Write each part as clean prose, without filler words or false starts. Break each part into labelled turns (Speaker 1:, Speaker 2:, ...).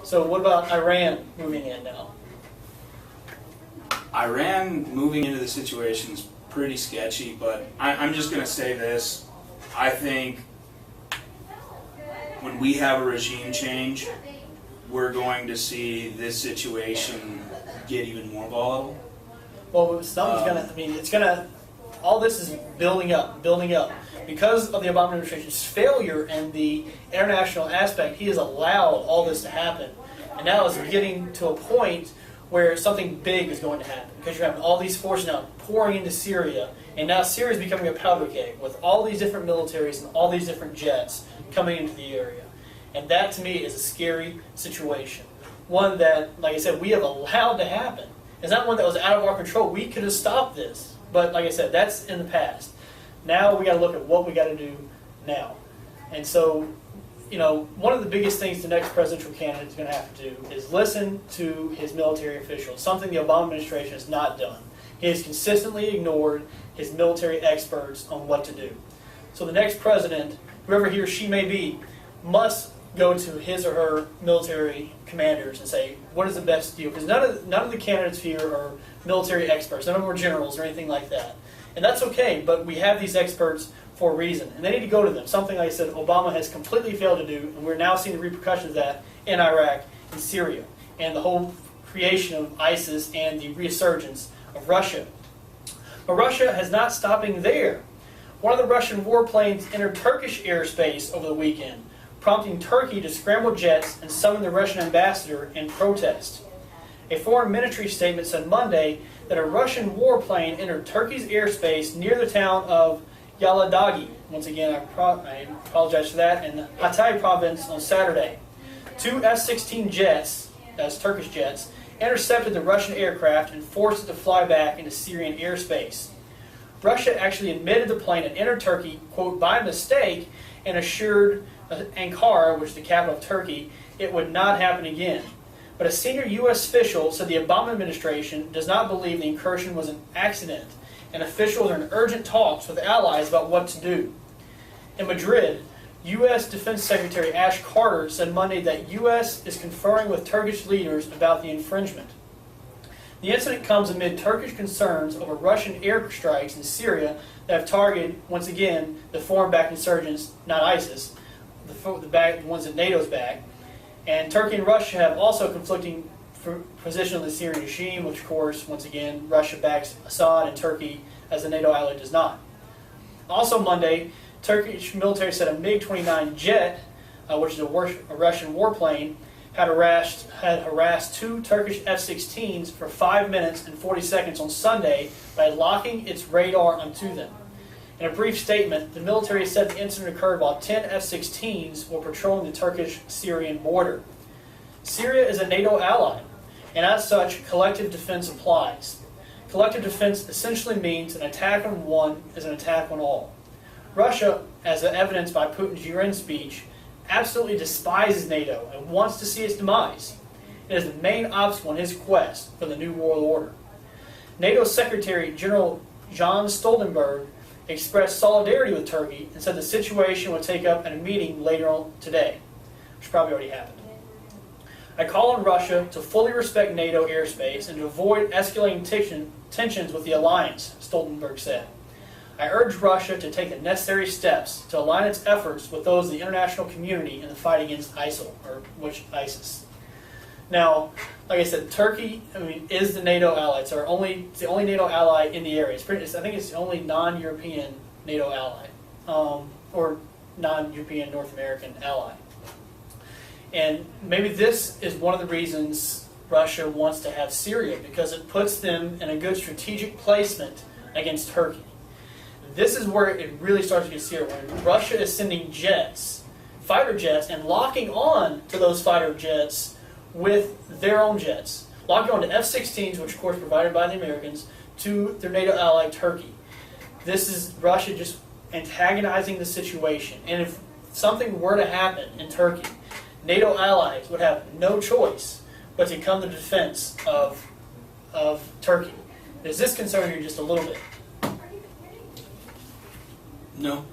Speaker 1: So what about Iran moving in now?
Speaker 2: Iran moving into the situation is pretty sketchy, but I'm just going to say this. I think when we have a regime change, we're going to see this situation get even more volatile.
Speaker 1: Well, something's gonna. I mean, it's gonna. All this is building up, because of the Obama administration's failure and the international aspect. He has allowed all this to happen, and now it's getting to a point where something big is going to happen because you're having all these forces now pouring into Syria, and now Syria is becoming a powder keg with all these different militaries and all these different jets coming into the area, and that to me is a scary situation. One that, like I said, we have allowed to happen. It's not one that was out of our control. We could have stopped this. But like I said, that's in the past. Now we got to look at what we got to do now. And so, you know, one of the biggest things the next presidential candidate is going to have to do is listen to his military officials, something the Obama administration has not done. He has consistently ignored his military experts on what to do. So the next president, whoever he or she may be, must go to his or her military commanders and say, what is the best deal? Because none of the candidates here are military experts. None of them are generals or anything like that. And that's okay, but we have these experts for a reason. And they need to go to them. Something, like I said, Obama has completely failed to do, and we're now seeing the repercussions of that in Iraq and Syria, and the whole creation of ISIS and the resurgence of Russia. But Russia has not stopping there. One of the Russian warplanes entered Turkish airspace over the weekend, prompting Turkey to scramble jets and summon the Russian ambassador in protest. A foreign ministry statement said Monday that a Russian warplane entered Turkey's airspace near the town of Yaladagi, once again I apologize for that, in Hatay province on Saturday. Two F-16 jets, that's Turkish jets, intercepted the Russian aircraft and forced it to fly back into Syrian airspace. Russia actually admitted the plane had entered Turkey, quote, by mistake, and assured Ankara, which is the capital of Turkey, it would not happen again. But a senior U.S. official said the Obama administration does not believe the incursion was an accident, and officials are in urgent talks with allies about what to do. In Madrid, U.S. Defense Secretary Ash Carter said Monday that U.S. is conferring with Turkish leaders about the infringement. The incident comes amid Turkish concerns over Russian airstrikes in Syria that have targeted, once again, the foreign-backed insurgents, not ISIS, the ones that NATO's back. And Turkey and Russia have also conflicting positions on the Syrian regime, which, of course, once again, Russia backs Assad and Turkey, as the NATO ally, does not. Also Monday, Turkish military said a MiG-29 jet, which is a Russian warplane, had harassed two Turkish F-16s for 5 minutes and 40 seconds on Sunday by locking its radar onto them. In a brief statement, the military said the incident occurred while 10 F-16s were patrolling the Turkish-Syrian border. Syria is a NATO ally, and as such, collective defense applies. Collective defense essentially means an attack on one is an attack on all. Russia, as evidenced by Putin's UN speech, absolutely despises NATO and wants to see its demise. It is the main obstacle in his quest for the New World Order. NATO Secretary General Jens Stoltenberg expressed solidarity with Turkey and said the situation would take up at a meeting later on today, which probably already happened. I call on Russia to fully respect NATO airspace and to avoid escalating tensions with the alliance, Stoltenberg said. I urge Russia to take the necessary steps to align its efforts with those of the international community in the fight against ISIS. Now, like I said, Turkey, is the NATO ally. It's the only NATO ally in the area. I think it's the only non-European NATO ally, or non-European North American ally. And maybe this is one of the reasons Russia wants to have Syria, because it puts them in a good strategic placement against Turkey. This is where it really starts to get serious, when Russia is sending jets, fighter jets, and locking on to those fighter jets with their own jets. Locking on to F-16s, which of course provided by the Americans, to their NATO ally Turkey. This is Russia just antagonizing the situation. And if something were to happen in Turkey, NATO allies would have no choice but to come to the defense of Turkey. Does this concern you just a little bit?
Speaker 2: No.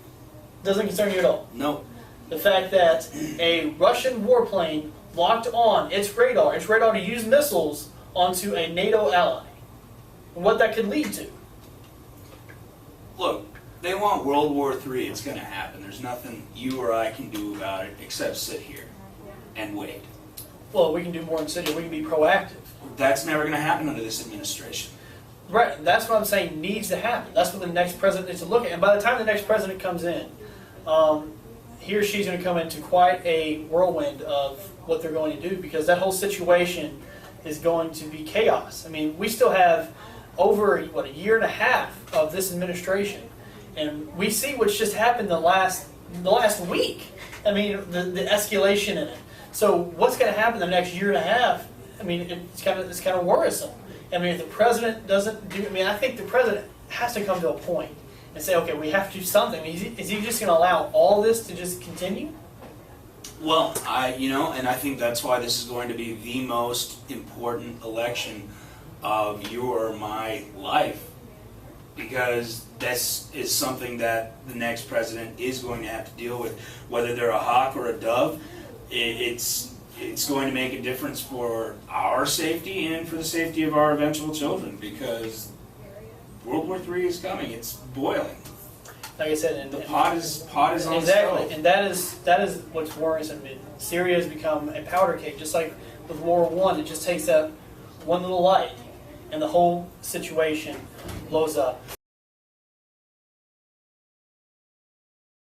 Speaker 1: Doesn't concern you at all?
Speaker 2: No.
Speaker 1: The fact that a Russian warplane locked on its radar to use missiles onto a NATO ally, and what that could lead to.
Speaker 2: Look, they want World War III. It's going to happen. There's nothing you or I can do about it except sit here and wait.
Speaker 1: Well, we can do more than sit here. We can be proactive. That's
Speaker 2: never going to happen under this administration.
Speaker 1: Right. That's what I'm saying needs to happen. That's what the next president needs to look at. And by the time the next president comes in, he or she's going to come into quite a whirlwind of what they're going to do, because that whole situation is going to be chaos. I mean, we still have over, a year and a half of this administration, and we see what's just happened the last week. I mean, the escalation in it. So what's going to happen the next year and a half? I mean, it's kind of worrisome. I mean, if the president doesn't do, I think the president has to come to a point and say, okay, we have to do something. I mean, is he just going to allow all this to just continue?
Speaker 2: Well, and I think that's why this is going to be the most important election of your or my life, because this is something that the next president is going to have to deal with. Whether they're a hawk or a dove, it's going to make a difference for our safety and for the safety of our eventual children, because World War III is coming. It's boiling.
Speaker 1: Like I said,
Speaker 2: the pot is on the
Speaker 1: exactly,
Speaker 2: stove.
Speaker 1: and that is what's worrisome. I mean, Syria has become a powder keg, just like with World War I. It just takes that one little light, and the whole situation blows up.